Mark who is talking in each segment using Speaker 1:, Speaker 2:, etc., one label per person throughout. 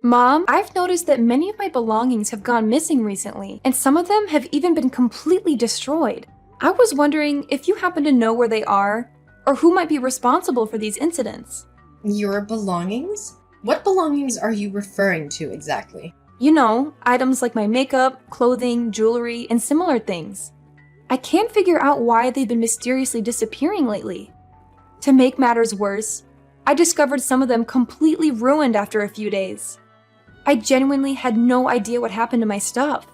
Speaker 1: Mom, I've noticed that many of my belongings have gone missing recently, and some of them have even been completely destroyed. I was wondering if you happen to know where they are, or who might be responsible for these incidents.
Speaker 2: Your belongings? What belongings are you referring to exactly?
Speaker 1: You know, items like my makeup, clothing, jewelry, and similar things. I can't figure out why they've been mysteriously disappearing lately. To make matters worse, I discovered some of them completely ruined after a few days. I genuinely had no idea what happened to my stuff.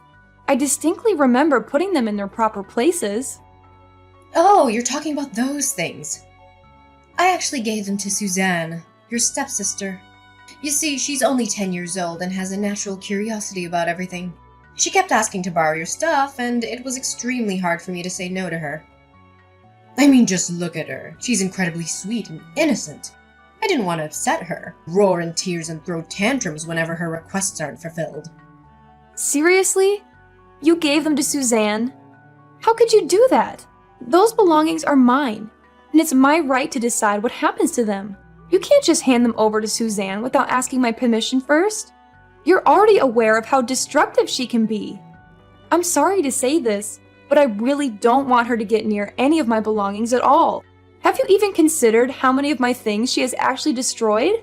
Speaker 1: I distinctly remember putting them in their proper places.
Speaker 2: Oh, you're talking about those things. I actually gave them to Suzanne, your stepsister. You see, she's only 10 years old and has a natural curiosity about everything. She kept asking to borrow your stuff, and it was extremely hard for me to say no to her. I mean, just look at her. She's incredibly sweet and innocent. I didn't want to upset her, roar in tears and throw tantrums whenever her requests aren't fulfilled.
Speaker 1: Seriously? You gave them to Suzanne? How could you do that? Those belongings are mine, and it's my right to decide what happens to them. You can't just hand them over to Suzanne without asking my permission first. You're already aware of how destructive she can be. I'm sorry to say this, but I really don't want her to get near any of my belongings at all. Have you even considered how many of my things she has actually destroyed?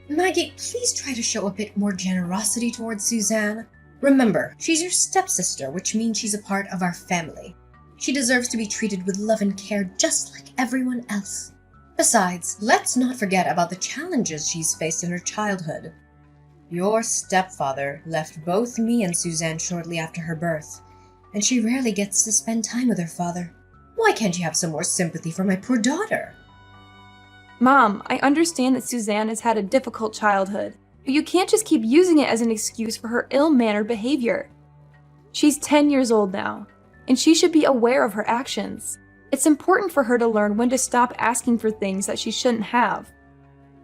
Speaker 2: Maggie, please try to show a bit more generosity towards Suzanne. Remember, she's your stepsister, which means she's a part of our family. She deserves to be treated with love and care just like everyone else. Besides, let's not forget about the challenges she's faced in her childhood. Your stepfather left both me and Suzanne shortly after her birth, and she rarely gets to spend time with her father. Why can't you have some more sympathy for my poor daughter?
Speaker 1: Mom, I understand that Suzanne has had a difficult childhood, but you can't just keep using it as an excuse for her ill-mannered behavior. She's 10 years old now, and she should be aware of her actions. It's important for her to learn when to stop asking for things that she shouldn't have.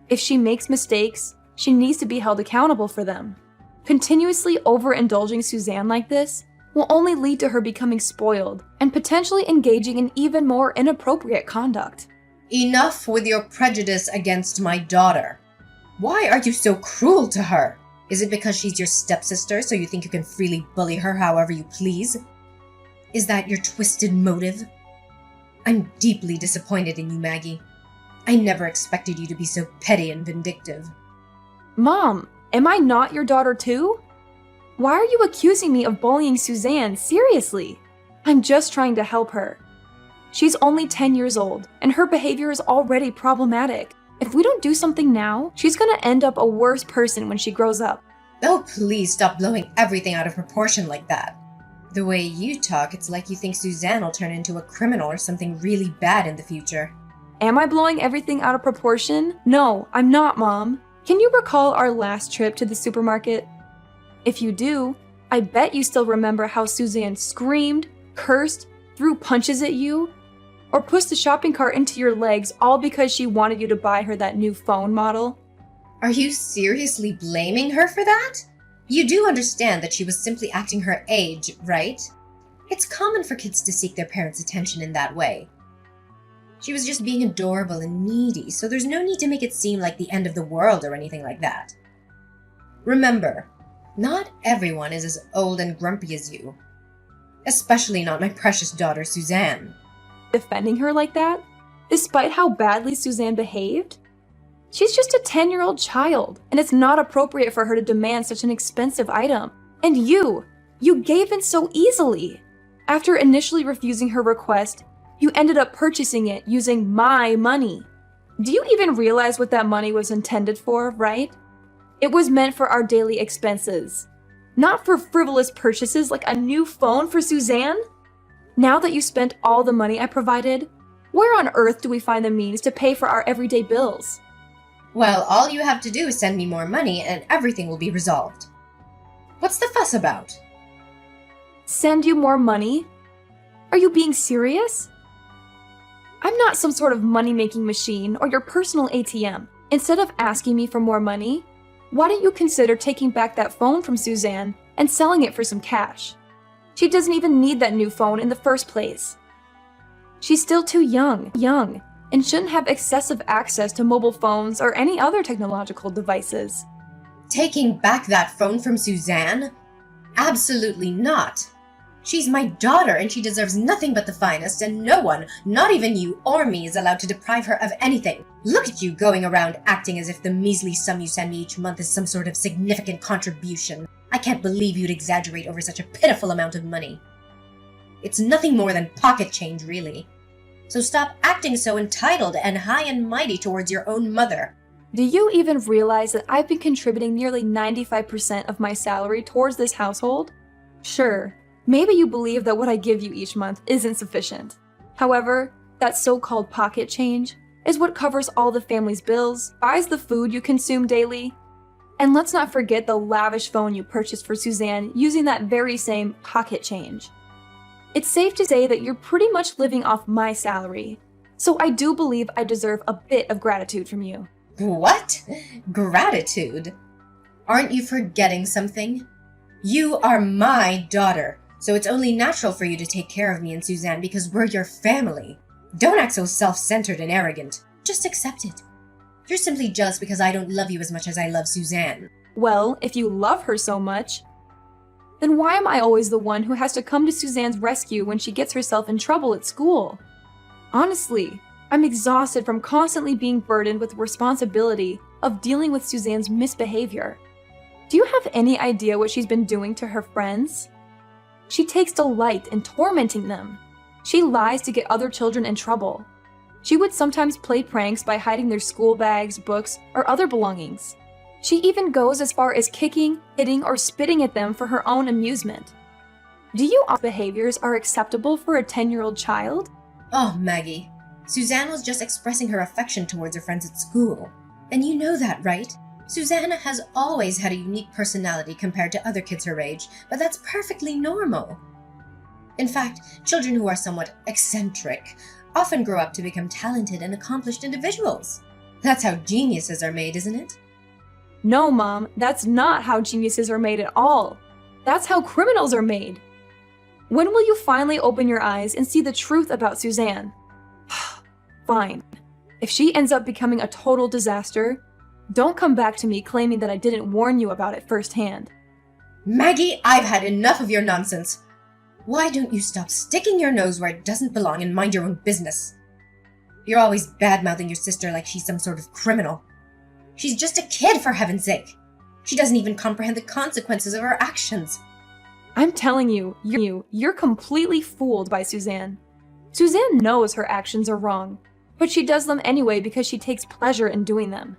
Speaker 1: If she makes mistakes, she needs to be held accountable for them. Continuously overindulging Suzanne like this will only lead to her becoming spoiled and potentially engaging in even more inappropriate conduct.
Speaker 2: Enough with your prejudice against my daughter. Why are you so cruel to her? Is it because she's your stepsister, so you think you can freely bully her however you please? Is that your twisted motive? I'm deeply disappointed in you, Maggie. I never expected you to be so petty and vindictive.
Speaker 1: Mom, am I not your daughter too? Why are you accusing me of bullying Suzanne? Seriously? I'm just trying to help her. She's only 10 years old, and her behavior is already problematic. If we don't do something now, she's gonna end up a worse person when she grows up.
Speaker 2: Oh, please stop blowing everything out of proportion like that. The way you talk, it's like you think Suzanne will turn into a criminal or something really bad in the future.
Speaker 1: Am I blowing everything out of proportion? No, I'm not, Mom. Can you recall our last trip to the supermarket? If you do, I bet you still remember how Suzanne screamed, cursed, threw punches at you, or pushed the shopping cart into your legs all because she wanted you to buy her that new phone model.
Speaker 2: Are you seriously blaming her for that? You do understand that she was simply acting her age, right? It's common for kids to seek their parents' attention in that way. She was just being adorable and needy, so there's no need to make it seem like the end of the world or anything like that. Remember, not everyone is as old and grumpy as you. Especially not my precious daughter, Suzanne.
Speaker 1: Defending her like that, despite how badly Suzanne behaved? She's just a 10-year-old child, and it's not appropriate for her to demand such an expensive item. And you gave in so easily. After initially refusing her request, you ended up purchasing it using my money. Do you even realize what that money was intended for, right? It was meant for our daily expenses, not for frivolous purchases like a new phone for Suzanne. Now that you spent all the money I provided, where on earth do we find the means to pay for our everyday bills?
Speaker 2: Well, all you have to do is send me more money and everything will be resolved. What's the fuss about?
Speaker 1: Send you more money? Are you being serious? I'm not some sort of money-making machine or your personal ATM. Instead of asking me for more money, why don't you consider taking back that phone from Suzanne and selling it for some cash? She doesn't even need that new phone in the first place. She's still too young, and shouldn't have excessive access to mobile phones or any other technological devices.
Speaker 2: Taking back that phone from Suzanne? Absolutely not. She's my daughter and she deserves nothing but the finest, and no one, not even you or me, is allowed to deprive her of anything. Look at you going around acting as if the measly sum you send me each month is some sort of significant contribution. I can't believe you'd exaggerate over such a pitiful amount of money. It's nothing more than pocket change, really. So stop acting so entitled and high and mighty towards your own mother.
Speaker 1: Do you even realize that I've been contributing nearly 95% of my salary towards this household? Sure, maybe you believe that what I give you each month isn't sufficient. However, that so-called pocket change is what covers all the family's bills, buys the food you consume daily, and let's not forget the lavish phone you purchased for Suzanne using that very same pocket change. It's safe to say that you're pretty much living off my salary, so I do believe I deserve a bit of gratitude from you.
Speaker 2: What? Gratitude? Aren't you forgetting something? You are my daughter, so it's only natural for you to take care of me and Suzanne because we're your family. Don't act so self-centered and arrogant. Just accept it. You're simply jealous because I don't love you as much as I love Suzanne.
Speaker 1: Well, if you love her so much, then why am I always the one who has to come to Suzanne's rescue when she gets herself in trouble at school? Honestly, I'm exhausted from constantly being burdened with the responsibility of dealing with Suzanne's misbehavior. Do you have any idea what she's been doing to her friends? She takes delight in tormenting them. She lies to get other children in trouble. She would sometimes play pranks by hiding their school bags, books, or other belongings. She even goes as far as kicking, hitting, or spitting at them for her own amusement. Do you think behaviors are acceptable for a 10-year-old child?
Speaker 2: Oh, Maggie. Suzanne was just expressing her affection towards her friends at school. And you know that, right? Suzanne has always had a unique personality compared to other kids her age, but that's perfectly normal. In fact, children who are somewhat eccentric often grow up to become talented and accomplished individuals. That's how geniuses are made, isn't it?
Speaker 1: No, Mom, that's not how geniuses are made at all. That's how criminals are made. When will you finally open your eyes and see the truth about Suzanne? Fine. If she ends up becoming a total disaster, don't come back to me claiming that I didn't warn you about it firsthand.
Speaker 2: Maggie, I've had enough of your nonsense. Why don't you stop sticking your nose where it doesn't belong and mind your own business? You're always bad-mouthing your sister like she's some sort of criminal. She's just a kid, for heaven's sake. She doesn't even comprehend the consequences of her actions.
Speaker 1: I'm telling you, you're completely fooled by Suzanne. Suzanne knows her actions are wrong, but she does them anyway because she takes pleasure in doing them.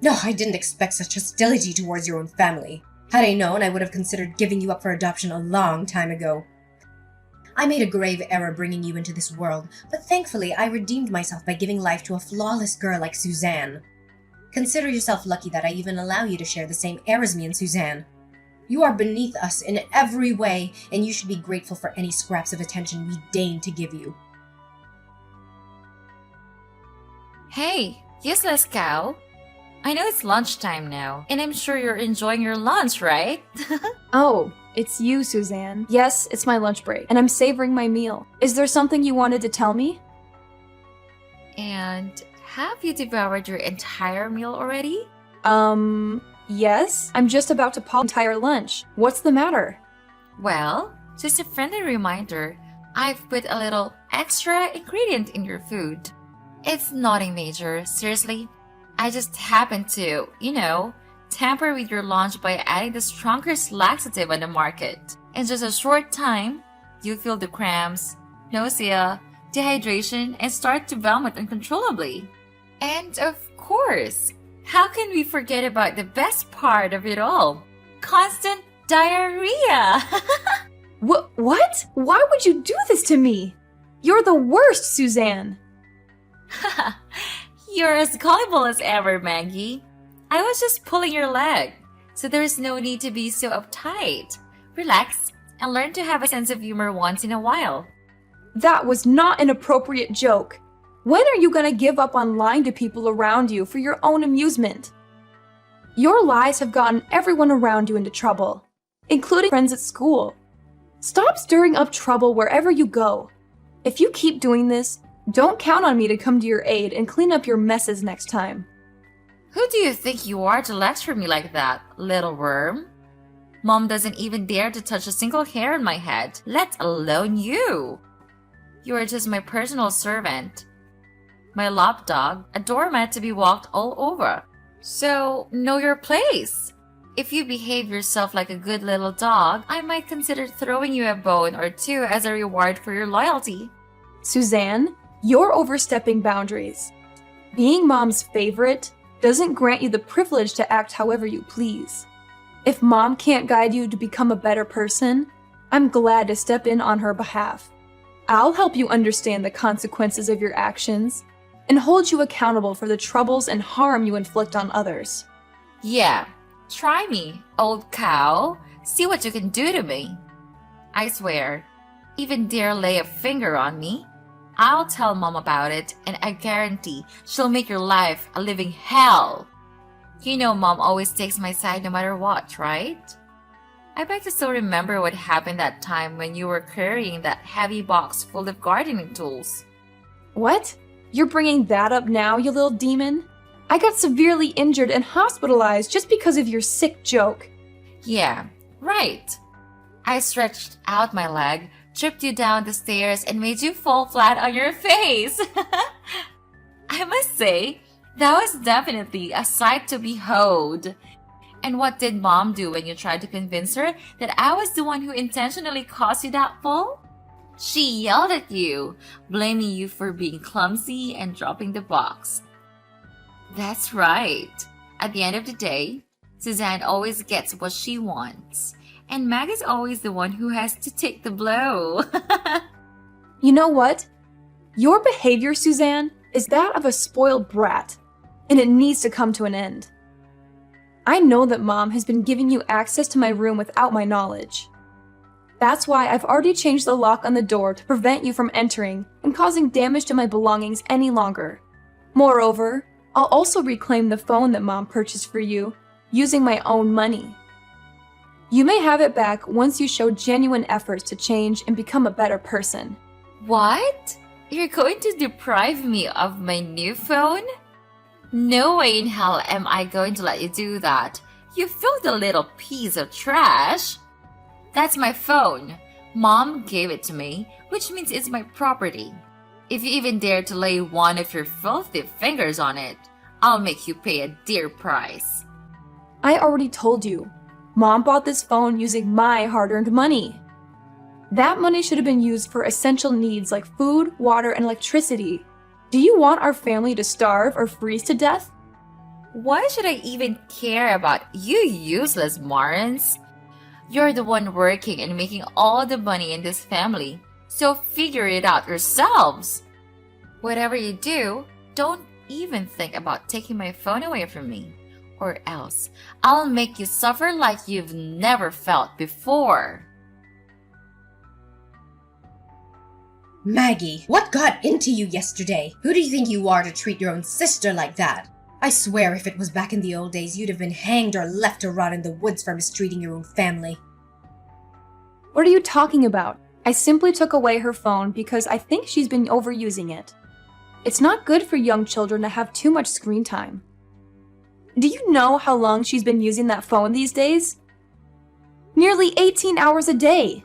Speaker 2: No, I didn't expect such hostility towards your own family. Had I known, I would have considered giving you up for adoption a long time ago. I made a grave error bringing you into this world, but thankfully I redeemed myself by giving life to a flawless girl like Suzanne. Consider yourself lucky that I even allow you to share the same air as me and Suzanne. You are beneath us in every way, and you should be grateful for any scraps of attention we deign to give you.
Speaker 3: Hey, useless cow. I know it's lunchtime now, and I'm sure you're enjoying your lunch, right?
Speaker 1: Oh, it's you, Suzanne. Yes, it's my lunch break, and I'm savoring my meal. Is there something you wanted to tell me?
Speaker 3: And have you devoured your entire meal already?
Speaker 1: Yes. I'm just about to pop entire lunch. What's the matter?
Speaker 3: Well, just a friendly reminder, I've put a little extra ingredient in your food. It's nothing major, seriously. I just happened to, tamper with your lunch by adding the strongest laxative on the market. In just a short time, you feel the cramps, nausea, dehydration, and start to vomit uncontrollably. And of course, how can we forget about the best part of it all? Constant diarrhea!
Speaker 1: What? Why would you do this to me? You're the worst, Suzanne!
Speaker 3: You're as gullible as ever, Maggie. I was just pulling your leg, so there's no need to be so uptight. Relax and learn to have a sense of humor once in a while.
Speaker 1: That was not an appropriate joke. When are you gonna give up on lying to people around you for your own amusement? Your lies have gotten everyone around you into trouble, including friends at school. Stop stirring up trouble wherever you go. If you keep doing this, don't count on me to come to your aid and clean up your messes next time.
Speaker 3: Who do you think you are to lecture me like that, little worm? Mom doesn't even dare to touch a single hair on my head, let alone you. You are just my personal servant. My lapdog, a doormat to be walked all over. So, know your place. If you behave yourself like a good little dog, I might consider throwing you a bone or two as a reward for your loyalty.
Speaker 1: Suzanne, you're overstepping boundaries. Being Mom's favorite doesn't grant you the privilege to act however you please. If Mom can't guide you to become a better person, I'm glad to step in on her behalf. I'll help you understand the consequences of your actions and hold you accountable for the troubles and harm you inflict on others.
Speaker 3: Yeah, try me, old cow. See what you can do to me. I swear, even dare lay a finger on me, I'll tell Mom about it, and I guarantee she'll make your life a living hell. You know Mom always takes my side no matter what, right? I bet you still remember what happened that time when you were carrying that heavy box full of gardening tools.
Speaker 1: What? You're bringing that up now, you little demon? I got severely injured and hospitalized just because of your sick joke.
Speaker 3: Yeah, right. I stretched out my leg, tripped you down the stairs, and made you fall flat on your face. I must say, that was definitely a sight to behold. And what did Mom do when you tried to convince her that I was the one who intentionally caused you that fall? She yelled at you, blaming you for being clumsy and dropping the box. That's right. At the end of the day, Suzanne always gets what she wants. And Mag is always the one who has to take the blow.
Speaker 1: You know what? Your behavior, Suzanne, is that of a spoiled brat, and it needs to come to an end. I know that Mom has been giving you access to my room without my knowledge. That's why I've already changed the lock on the door to prevent you from entering and causing damage to my belongings any longer. Moreover, I'll also reclaim the phone that Mom purchased for you using my own money. You may have it back once you show genuine efforts to change and become a better person.
Speaker 3: What? You're going to deprive me of my new phone? No way in hell am I going to let you do that. You filthy little piece of trash. That's my phone. Mom gave it to me, which means it's my property. If you even dare to lay one of your filthy fingers on it, I'll make you pay a dear price.
Speaker 1: I already told you, Mom bought this phone using my hard-earned money. That money should have been used for essential needs like food, water, and electricity. Do you want our family to starve or freeze to death?
Speaker 3: Why should I even care about you useless morons? You're the one working and making all the money in this family, so figure it out yourselves. Whatever you do, don't even think about taking my phone away from me, or else I'll make you suffer like you've never felt before.
Speaker 2: Maggie, what got into you yesterday? Who do you think you are to treat your own sister like that? I swear if it was back in the old days, you'd have been hanged or left to rot in the woods for mistreating your own family.
Speaker 1: What are you talking about? I simply took away her phone because I think she's been overusing it. It's not good for young children to have too much screen time. Do you know how long she's been using that phone these days? Nearly 18 hours a day.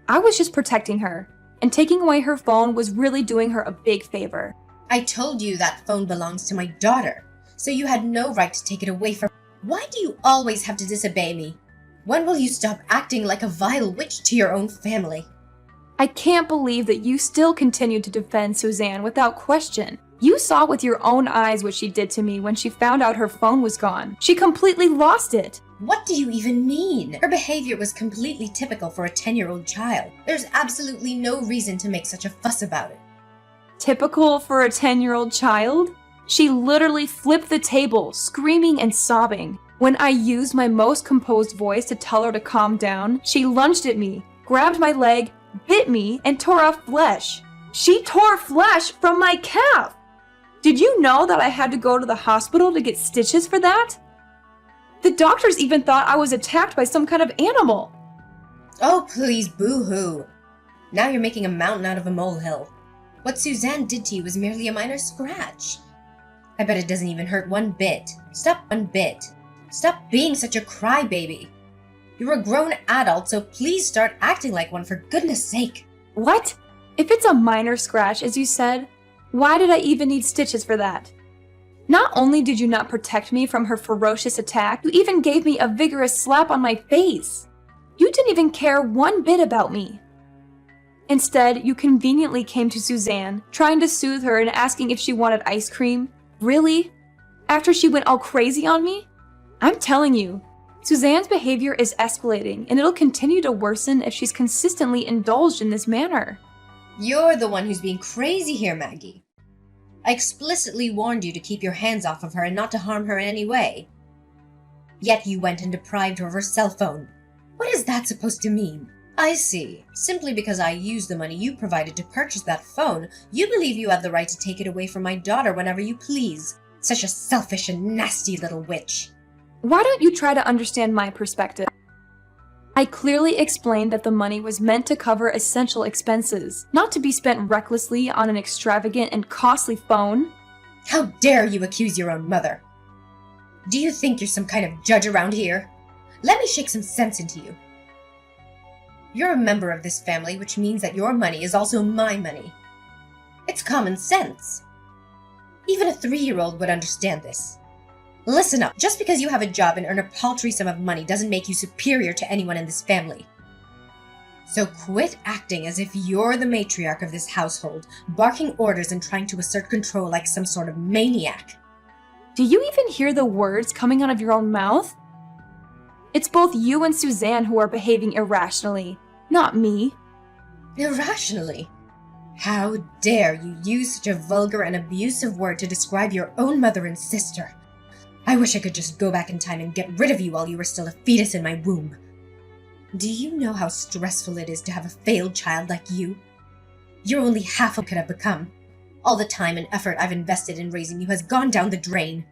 Speaker 1: I was just protecting her, and taking away her phone was really doing her a big favor.
Speaker 2: I told you that phone belongs to my daughter, so you had no right to take it away from her. Why do you always have to disobey me? When will you stop acting like a vile witch to your own family?
Speaker 1: I can't believe that you still continue to defend Suzanne without question. You saw with your own eyes what she did to me when she found out her phone was gone. She completely lost it.
Speaker 2: What do you even mean? Her behavior was completely typical for a 10-year-old child. There's absolutely no reason to make such a fuss about it.
Speaker 1: Typical for a 10-year-old child? She literally flipped the table, screaming and sobbing. When I used my most composed voice to tell her to calm down, she lunged at me, grabbed my leg, bit me, and tore off flesh. She tore flesh from my calf! Did you know that I had to go to the hospital to get stitches for that? The doctors even thought I was attacked by some kind of animal.
Speaker 2: Oh, please, boo-hoo. Now you're making a mountain out of a molehill. What Suzanne did to you was merely a minor scratch. I bet it doesn't even hurt one bit. Stop being such a crybaby. You're a grown adult, so please start acting like one for goodness sake.
Speaker 1: What? If it's a minor scratch, as you said, why did I even need stitches for that? Not only did you not protect me from her ferocious attack, you even gave me a vigorous slap on my face. You didn't even care one bit about me. Instead, you conveniently came to Suzanne, trying to soothe her and asking if she wanted ice cream. Really? After she went all crazy on me? I'm telling you, Suzanne's behavior is escalating, and it'll continue to worsen if she's consistently indulged in this manner.
Speaker 2: You're the one who's being crazy here, Maggie. I explicitly warned you to keep your hands off of her and not to harm her in any way. Yet you went and deprived her of her cell phone. What is that supposed to mean? I see. Simply because I used the money you provided to purchase that phone, you believe you have the right to take it away from my daughter whenever you please. Such a selfish and nasty little witch.
Speaker 1: Why don't you try to understand my perspective? I clearly explained that the money was meant to cover essential expenses, not to be spent recklessly on an extravagant and costly phone.
Speaker 2: How dare you accuse your own mother? Do you think you're some kind of judge around here? Let me shake some sense into you. You're a member of this family, which means that your money is also my money. It's common sense. Even a 3-year-old would understand this. Listen up, just because you have a job and earn a paltry sum of money doesn't make you superior to anyone in this family. So quit acting as if you're the matriarch of this household, barking orders and trying to assert control like some sort of maniac.
Speaker 1: Do you even hear the words coming out of your own mouth? It's both you and Suzanne who are behaving irrationally, not me.
Speaker 2: Irrationally? How dare you use such a vulgar and abusive word to describe your own mother and sister? I wish I could just go back in time and get rid of you while you were still a fetus in my womb. Do you know how stressful it is to have a failed child like you? You're only half what could have become. All the time and effort I've invested in raising you has gone down the drain.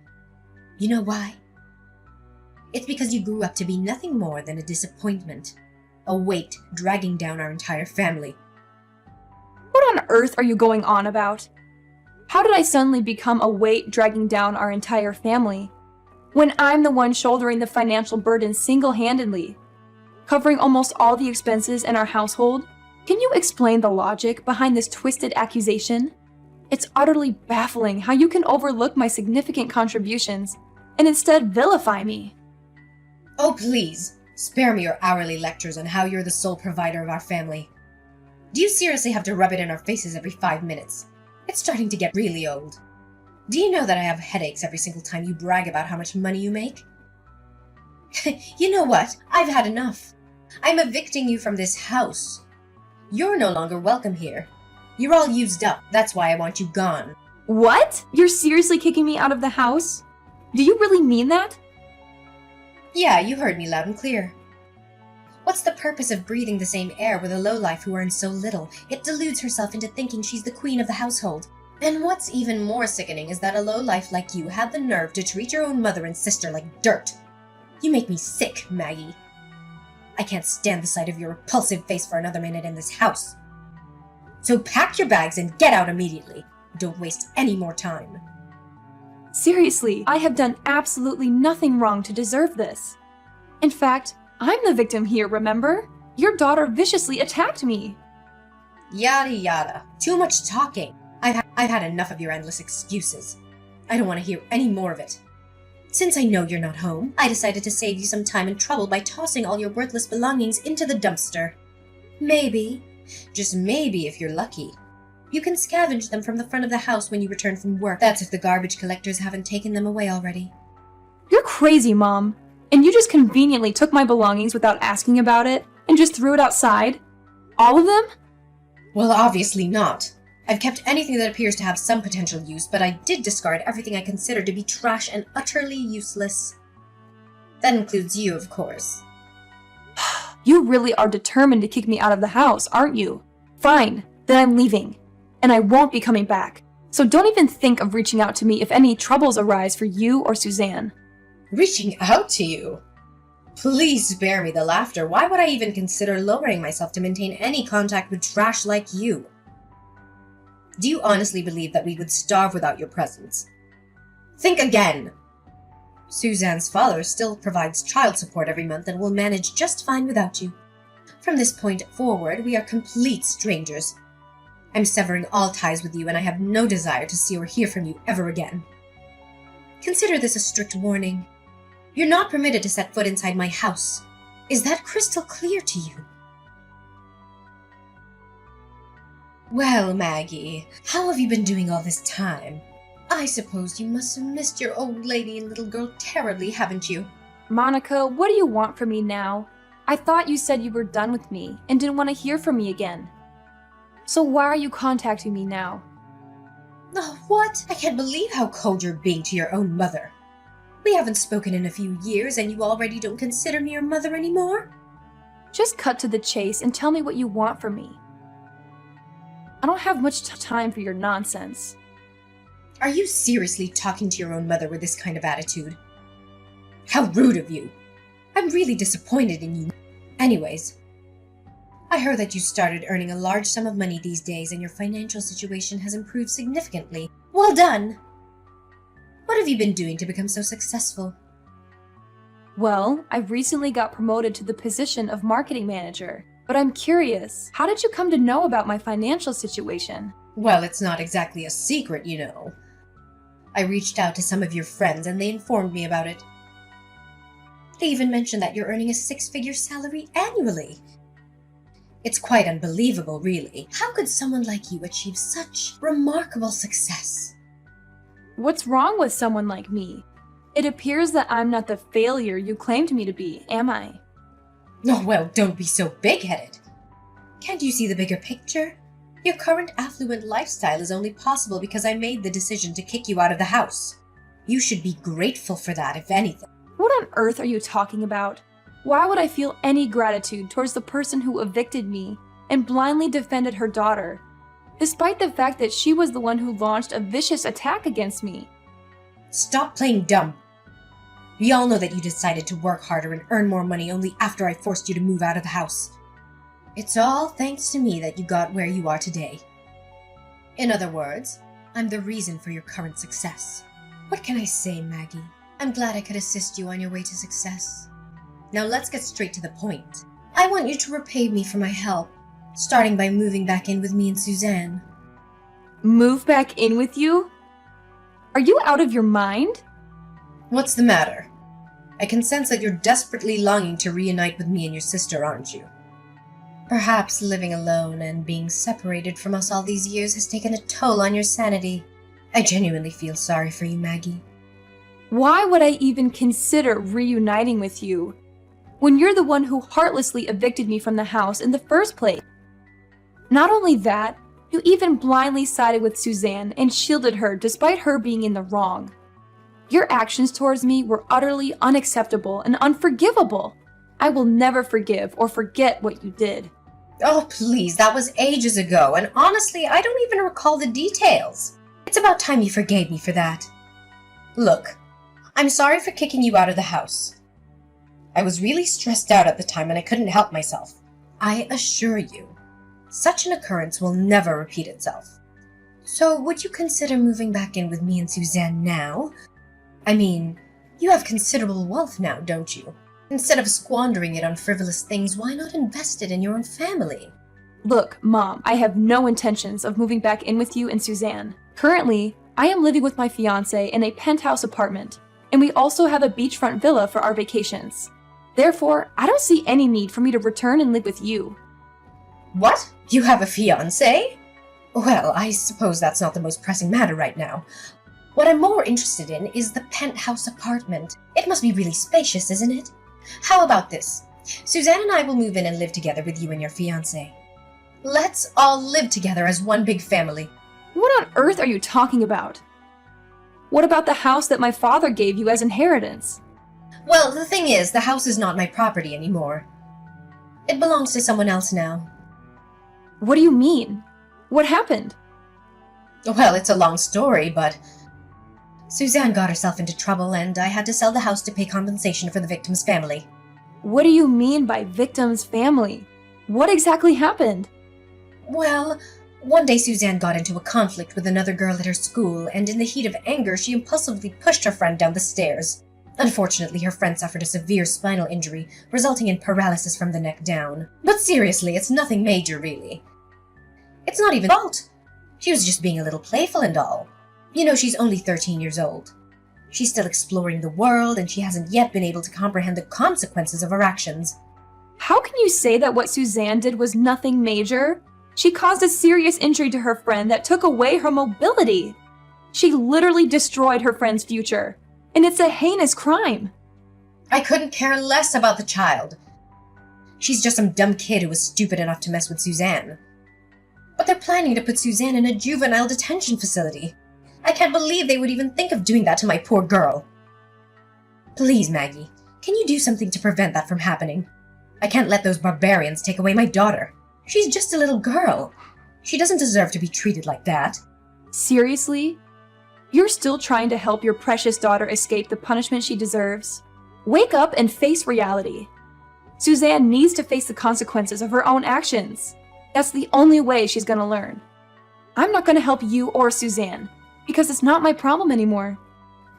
Speaker 2: You know why? It's because you grew up to be nothing more than a disappointment, a weight dragging down our entire family.
Speaker 1: What on earth are you going on about? How did I suddenly become a weight dragging down our entire family, when I'm the one shouldering the financial burden single-handedly, covering almost all the expenses in our household? Can you explain the logic behind this twisted accusation? It's utterly baffling how you can overlook my significant contributions and instead vilify me.
Speaker 2: Oh, please, spare me your hourly lectures on how you're the sole provider of our family. Do you seriously have to rub it in our faces every 5 minutes? It's starting to get really old. Do you know that I have headaches every single time you brag about how much money you make? You know what? I've had enough. I'm evicting you from this house. You're no longer welcome here. You're all used up. That's why I want you gone.
Speaker 1: What? You're seriously kicking me out of the house? Do you really mean that?
Speaker 2: Yeah, you heard me loud and clear. What's the purpose of breathing the same air with a lowlife who earns so little? It deludes herself into thinking she's the queen of the household. And what's even more sickening is that a lowlife like you had the nerve to treat your own mother and sister like dirt. You make me sick, Maggie. I can't stand the sight of your repulsive face for another minute in this house. So pack your bags and get out immediately. Don't waste any more time.
Speaker 1: Seriously, I have done absolutely nothing wrong to deserve this. In fact, I'm the victim here, remember? Your daughter viciously attacked me.
Speaker 2: Yada yada. Too much talking. I've had enough of your endless excuses. I don't want to hear any more of it. Since I know you're not home, I decided to save you some time and trouble by tossing all your worthless belongings into the dumpster. Maybe, just maybe if you're lucky, you can scavenge them from the front of the house when you return from work. That's if the garbage collectors haven't taken them away already.
Speaker 1: You're crazy, Mom. And you just conveniently took my belongings without asking about it and just threw it outside? All of them?
Speaker 2: Well, obviously not. I've kept anything that appears to have some potential use, but I did discard everything I considered to be trash and utterly useless. That includes you, of course.
Speaker 1: You really are determined to kick me out of the house, aren't you? Fine, then I'm leaving. And I won't be coming back. So don't even think of reaching out to me if any troubles arise for you or Suzanne.
Speaker 2: Reaching out to you? Please spare me the laughter. Why would I even consider lowering myself to maintain any contact with trash like you? Do you honestly believe that we would starve without your presence? Think again! Suzanne's father still provides child support every month and will manage just fine without you. From this point forward, we are complete strangers. I'm severing all ties with you, and I have no desire to see or hear from you ever again. Consider this a strict warning. You're not permitted to set foot inside my house. Is that crystal clear to you? Well, Maggie, how have you been doing all this time? I suppose you must have missed your old lady and little girl terribly, haven't you?
Speaker 1: Monica, what do you want from me now? I thought you said you were done with me and didn't want to hear from me again. So why are you contacting me now?
Speaker 2: Oh, what? I can't believe how cold you're being to your own mother. We haven't spoken in a few years and you already don't consider me your mother anymore?
Speaker 1: Just cut to the chase and tell me what you want from me. I don't have much time for your nonsense.
Speaker 2: Are you seriously talking to your own mother with this kind of attitude? How rude of you. I'm really disappointed in you. Anyways, I heard that you started earning a large sum of money these days and your financial situation has improved significantly. Well done! What have you been doing to become so successful?
Speaker 1: Well, I recently got promoted to the position of marketing manager, but I'm curious, how did you come to know about my financial situation?
Speaker 2: Well, it's not exactly a secret, you know. I reached out to some of your friends and they informed me about it. They even mentioned that you're earning a 6-figure salary annually. It's quite unbelievable, really. How could someone like you achieve such remarkable success?
Speaker 1: What's wrong with someone like me? It appears that I'm not the failure you claimed me to be, am I?
Speaker 2: Oh, well, don't be so big-headed. Can't you see the bigger picture? Your current affluent lifestyle is only possible because I made the decision to kick you out of the house. You should be grateful for that, if anything.
Speaker 1: What on earth are you talking about? Why would I feel any gratitude towards the person who evicted me and blindly defended her daughter, despite the fact that she was the one who launched a vicious attack against me?
Speaker 2: Stop playing dumb. We all know that you decided to work harder and earn more money only after I forced you to move out of the house. It's all thanks to me that you got where you are today. In other words, I'm the reason for your current success. What can I say, Maggie? I'm glad I could assist you on your way to success. Now let's get straight to the point. I want you to repay me for my help, starting by moving back in with me and Suzanne.
Speaker 1: Move back in with you? Are you out of your mind?
Speaker 2: What's the matter? I can sense that you're desperately longing to reunite with me and your sister, aren't you? Perhaps living alone and being separated from us all these years has taken a toll on your sanity. I genuinely feel sorry for you, Maggie.
Speaker 1: Why would I even consider reuniting with you when you're the one who heartlessly evicted me from the house in the first place? Not only that, you even blindly sided with Suzanne and shielded her despite her being in the wrong. Your actions towards me were utterly unacceptable and unforgivable. I will never forgive or forget what you did.
Speaker 2: Oh, please, that was ages ago, and honestly, I don't even recall the details. It's about time you forgave me for that. Look, I'm sorry for kicking you out of the house. I was really stressed out at the time and I couldn't help myself. I assure you, such an occurrence will never repeat itself. So, would you consider moving back in with me and Suzanne now? I mean, you have considerable wealth now, don't you? Instead of squandering it on frivolous things, why not invest it in your own family?
Speaker 1: Look, Mom, I have no intentions of moving back in with you and Suzanne. Currently, I am living with my fiancé in a penthouse apartment, and we also have a beachfront villa for our vacations. Therefore, I don't see any need for me to return and live with you.
Speaker 2: What? You have a fiancé? Well, I suppose that's not the most pressing matter right now. What I'm more interested in is the penthouse apartment. It must be really spacious, isn't it? How about this? Suzanne and I will move in and live together with you and your fiancé. Let's all live together as one big family.
Speaker 1: What on earth are you talking about? What about the house that my father gave you as inheritance?
Speaker 2: Well, the thing is, the house is not my property anymore. It belongs to someone else now.
Speaker 1: What do you mean? What happened?
Speaker 2: Well, it's a long story, but Suzanne got herself into trouble and I had to sell the house to pay compensation for the victim's family.
Speaker 1: What do you mean by victim's family? What exactly happened?
Speaker 2: Well, One day, Suzanne got into a conflict with another girl at her school, and in the heat of anger, she impulsively pushed her friend down the stairs. Unfortunately, her friend suffered a severe spinal injury, resulting in paralysis from the neck down. But seriously, it's nothing major, really. It's not even fault. She was just being a little playful and all. You know, she's only 13 years old. She's still exploring the world, and she hasn't yet been able to comprehend the consequences of her actions.
Speaker 1: How can you say that what Suzanne did was nothing major? She caused a serious injury to her friend that took away her mobility. She literally destroyed her friend's future, and it's a heinous crime.
Speaker 2: I couldn't care less about the child. She's just some dumb kid who was stupid enough to mess with Suzanne. But they're planning to put Suzanne in a juvenile detention facility. I can't believe they would even think of doing that to my poor girl. Please, Maggie, can you do something to prevent that from happening? I can't let those barbarians take away my daughter. She's just a little girl. She doesn't deserve to be treated like that.
Speaker 1: Seriously? You're still trying to help your precious daughter escape the punishment she deserves? Wake up and face reality. Suzanne needs to face the consequences of her own actions. That's the only way she's gonna learn. I'm not gonna help you or Suzanne, because it's not my problem anymore.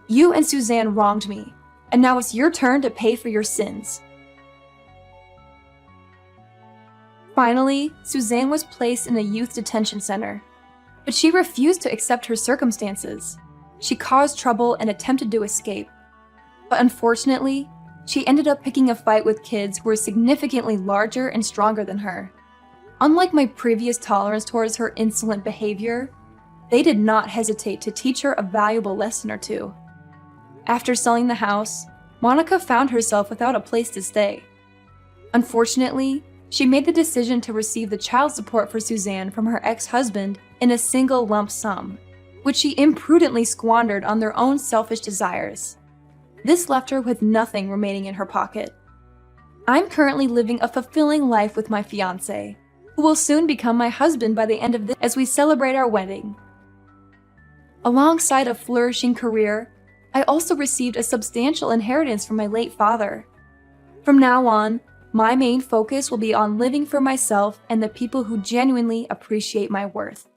Speaker 1: You and Suzanne wronged me, and now it's your turn to pay for your sins. Finally, Suzanne was placed in a youth detention center, but she refused to accept her circumstances. She caused trouble and attempted to escape. But unfortunately, she ended up picking a fight with kids who were significantly larger and stronger than her. Unlike my previous tolerance towards her insolent behavior, they did not hesitate to teach her a valuable lesson or two. After selling the house, Monica found herself without a place to stay. Unfortunately, she made the decision to receive the child support for Suzanne from her ex-husband in a single lump sum, which she imprudently squandered on their own selfish desires. This left her with nothing remaining in her pocket. I'm currently living a fulfilling life with my fiancé, who will soon become my husband by the end of this as we celebrate our wedding. Alongside a flourishing career, I also received a substantial inheritance from my late father. From now on, my main focus will be on living for myself and the people who genuinely appreciate my worth.